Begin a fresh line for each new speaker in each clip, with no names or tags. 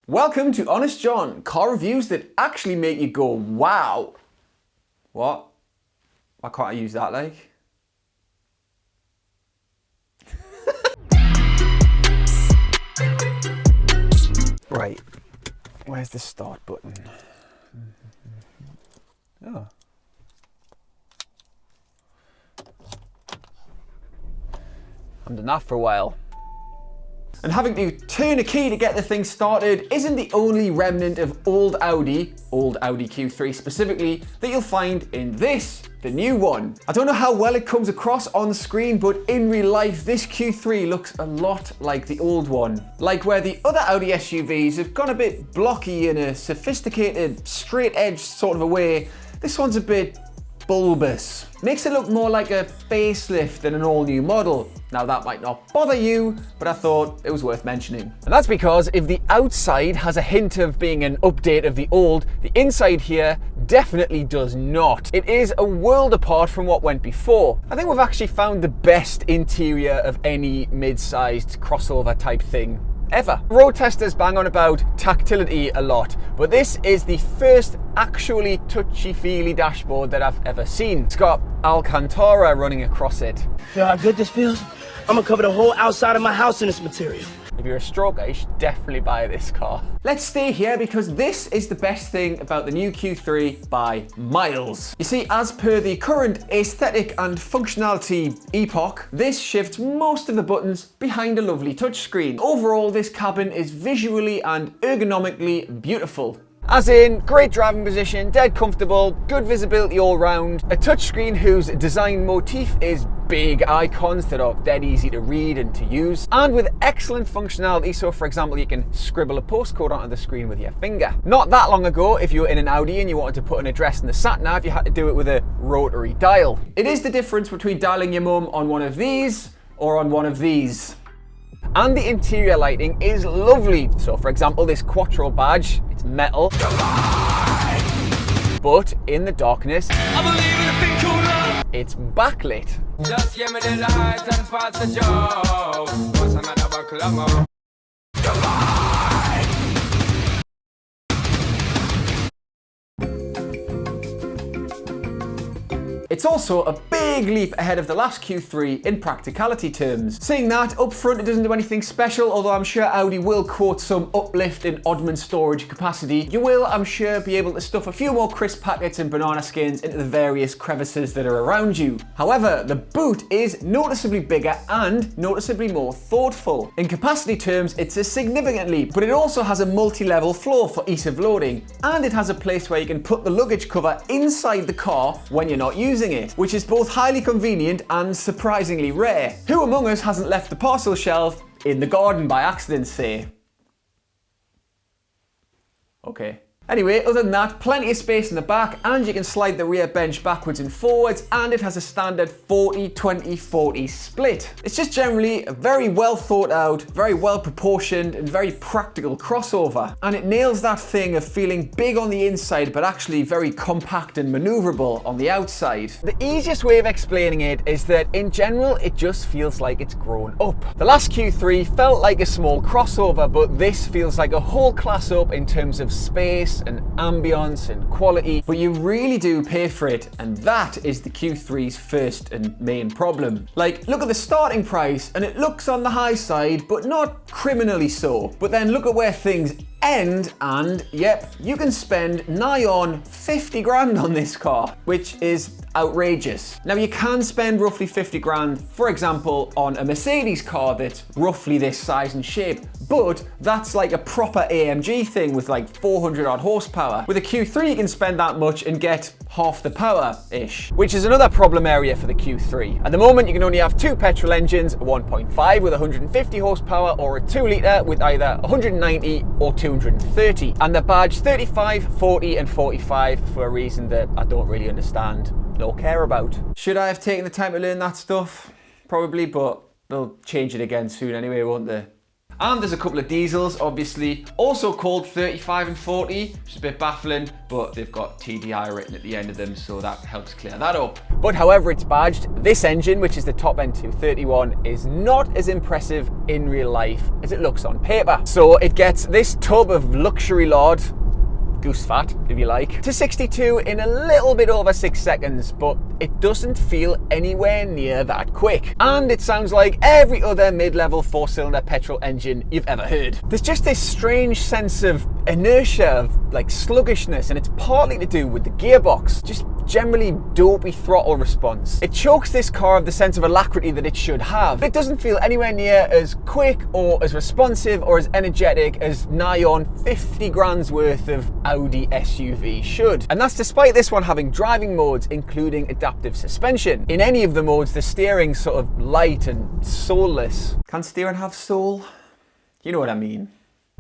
Welcome to Honest John, car reviews that actually make you go, wow. What? Why can't I use that like? Right, where's the start button? Oh. I haven't done that for a while. And having to turn a key to get the thing started isn't the only remnant of old Audi Q3 specifically, that you'll find in this, the new one. I don't know how well it comes across on screen, but in real life, this Q3 looks a lot like the old one. Like where the other Audi SUVs have gone a bit blocky in a sophisticated, straight edge sort of a way, this one's a bit bulbous. Makes it look more like a facelift than an all-new model. Now that might not bother you, but I thought it was worth mentioning. And that's because if the outside has a hint of being an update of the old, the inside here definitely does not. It is a world apart from what went before. I think we've actually found the best interior of any mid-sized crossover type thing ever. Road testers bang on about tactility a lot, but this is the first actually touchy-feely dashboard that I've ever seen. It's got Alcantara running across it.
Feel how good this feels? I'm gonna cover the whole outside of my house in this material.
If you're a stroker, you should definitely buy this car. Let's stay here because this is the best thing about the new Q3 by miles. You see, as per the current aesthetic and functionality epoch, this shifts most of the buttons behind a lovely touchscreen. Overall, this cabin is visually and ergonomically beautiful. As in, great driving position, dead comfortable, good visibility all round, a touchscreen whose design motif is big icons that are dead easy to read and to use, and with excellent functionality. So for example, you can scribble a postcode onto the screen with your finger. Not that long ago, if you were in an Audi and you wanted to put an address in the sat nav, you had to do it with a rotary dial. It is the difference between dialing your mum on one of these or on one of these. And the interior lighting is lovely. So for example, this Quattro badge, it's metal, but in the darkness, it's backlit. Just give me the light and pass the joke. What's another buckle of more? It's also a big leap ahead of the last Q3 in practicality terms. Saying that, up front it doesn't do anything special, although I'm sure Audi will quote some uplift in oddman storage capacity. You will, I'm sure, be able to stuff a few more crisp packets and banana skins into the various crevices that are around you. However, the boot is noticeably bigger and noticeably more thoughtful. In capacity terms, it's a significant leap, but it also has a multi-level floor for ease of loading, and it has a place where you can put the luggage cover inside the car when you're not using it, which is both highly convenient and surprisingly rare. Who among us hasn't left the parcel shelf in the garden by accident, say? Okay. Anyway, other than that, plenty of space in the back, and you can slide the rear bench backwards and forwards, and it has a standard 40-20-40 split. It's just generally a very well thought out, very well proportioned, and very practical crossover. And it nails that thing of feeling big on the inside, but actually very compact and maneuverable on the outside. The easiest way of explaining it is that in general, it just feels like it's grown up. The last Q3 felt like a small crossover, but this feels like a whole class up in terms of space and ambience and quality, but you really do pay for it, and that is the Q3's first and main problem. Like, look at the starting price and it looks on the high side, but not criminally so. But then look at where things end, and yep, you can spend nigh on 50 grand on this car, which is outrageous. Now you can spend roughly 50 grand, for example, on a Mercedes car that's roughly this size and shape, but that's like a proper AMG thing with like 400 odd horsepower. With a Q3 you can spend that much and get half the power-ish, which is another problem area for the Q3. At the moment you can only have two petrol engines, a 1.5 with 150 horsepower or a 2 litre with either 190 or 230, and the badge 35, 40 and 45 for a reason that I don't really understand nor care about. Should I have taken the time to learn that stuff? Probably, but they'll change it again soon anyway, won't they? And there's a couple of diesels, obviously, also called 35 and 40, which is a bit baffling, but they've got TDI written at the end of them, so that helps clear that up. But however it's badged, this engine, which is the top end 231, is not as impressive in real life as it looks on paper. So it gets this tub of luxury lard, goose fat if you like, to 62 in a little bit over 6 seconds, but it doesn't feel anywhere near that quick. And it sounds like every other mid-level 4-cylinder petrol engine you've ever heard. There's just this strange sense of inertia, of like sluggishness, and it's partly to do with the gearbox. Just generally dopey throttle response. It chokes this car of the sense of alacrity that it should have. It doesn't feel anywhere near as quick or as responsive or as energetic as nigh on 50 grand's worth of Audi SUV should. And that's despite this one having driving modes including adaptive suspension. In any of the modes, the steering's sort of light and soulless. Can steering have soul? You know what I mean.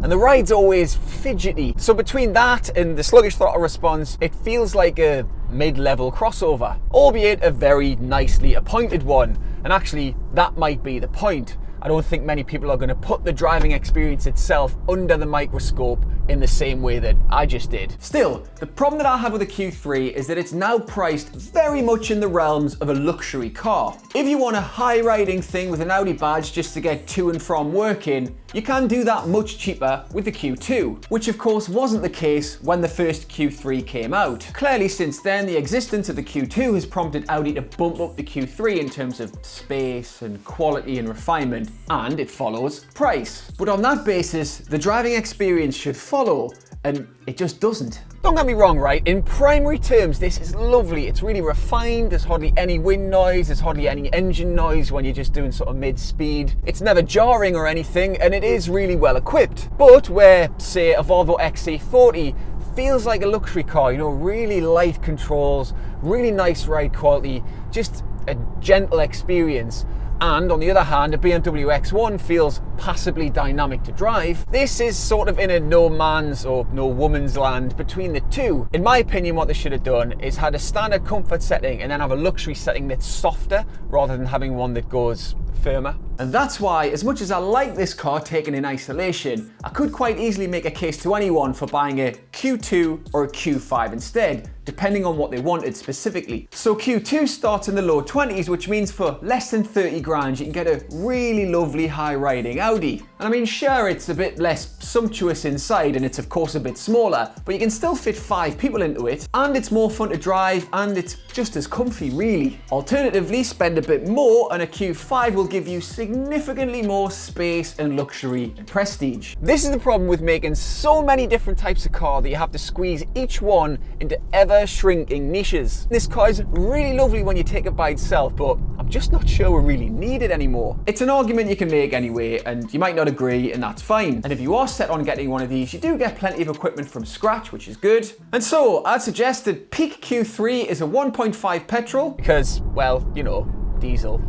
And the ride's always fidgety. So between that and the sluggish throttle response, it feels like a mid-level crossover, albeit a very nicely appointed one. And actually, that might be the point. I don't think many people are going to put the driving experience itself under the microscope in the same way that I just did. Still, the problem that I have with the Q3 is that it's now priced very much in the realms of a luxury car. If you want a high-riding thing with an Audi badge just to get to and from work in, you can do that much cheaper with the Q2, which of course wasn't the case when the first Q3 came out. Clearly since then, the existence of the Q2 has prompted Audi to bump up the Q3 in terms of space and quality and refinement, and it follows price. But on that basis, the driving experience should follow, and it just doesn't. Don't get me wrong, right? In primary terms, this is lovely. It's really refined. There's hardly any wind noise. There's hardly any engine noise when you're just doing sort of mid-speed. It's never jarring or anything, and it is really well equipped. But where, say, a Volvo XC40 feels like a luxury car, you know, really light controls, really nice ride quality, just a gentle experience. And on the other hand, a BMW X1 feels passably dynamic to drive. This is sort of in a no man's or no woman's land between the two. In my opinion, what they should have done is had a standard comfort setting and then have a luxury setting that's softer rather than having one that goes firmer. And that's why, as much as I like this car taken in isolation, I could quite easily make a case to anyone for buying a Q2 or a Q5 instead, depending on what they wanted specifically. So Q2 starts in the low 20s, which means for less than 30 grand, you can get a really lovely high-riding Audi. And I mean, sure, it's a bit less sumptuous inside, and it's of course a bit smaller, but you can still fit 5 people into it, and it's more fun to drive, and it's just as comfy, really. Alternatively, spend a bit more, and a Q5 will give you significantly more space and luxury and prestige. This is the problem with making so many different types of car that you have to squeeze each one into ever shrinking niches. This car is really lovely when you take it by itself, but I'm just not sure we really need it anymore. It's an argument you can make anyway, and you might not agree, and that's fine. And if you are set on getting one of these, you do get plenty of equipment from scratch, which is good. And so I'd suggest that peak Q3 is a 1.5 petrol, because, well, you know, diesel.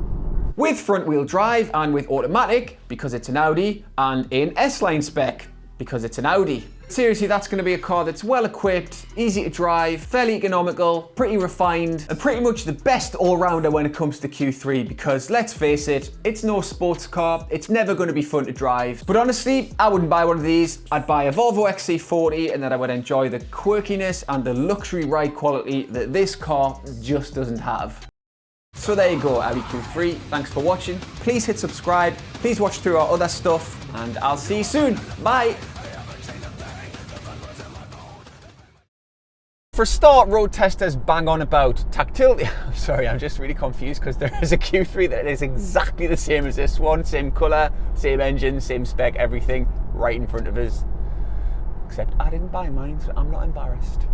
With front wheel drive and with automatic, because it's an Audi, and in S-Line spec, because it's an Audi. Seriously, that's going to be a car that's well equipped, easy to drive, fairly economical, pretty refined, and pretty much the best all-rounder when it comes to Q3, because let's face it, it's no sports car, it's never going to be fun to drive. But honestly, I wouldn't buy one of these. I'd buy a Volvo XC40, and then I would enjoy the quirkiness and the luxury ride quality that this car just doesn't have. So there you go, Audi Q3. Thanks for watching. Please hit subscribe. Please watch through our other stuff, and I'll see you soon. Bye. For a start, road testers bang on about tactility. Sorry, I'm just really confused because there is a Q3 that is exactly the same as this one. Same colour, same engine, same spec, everything right in front of us. Except I didn't buy mine, so I'm not embarrassed.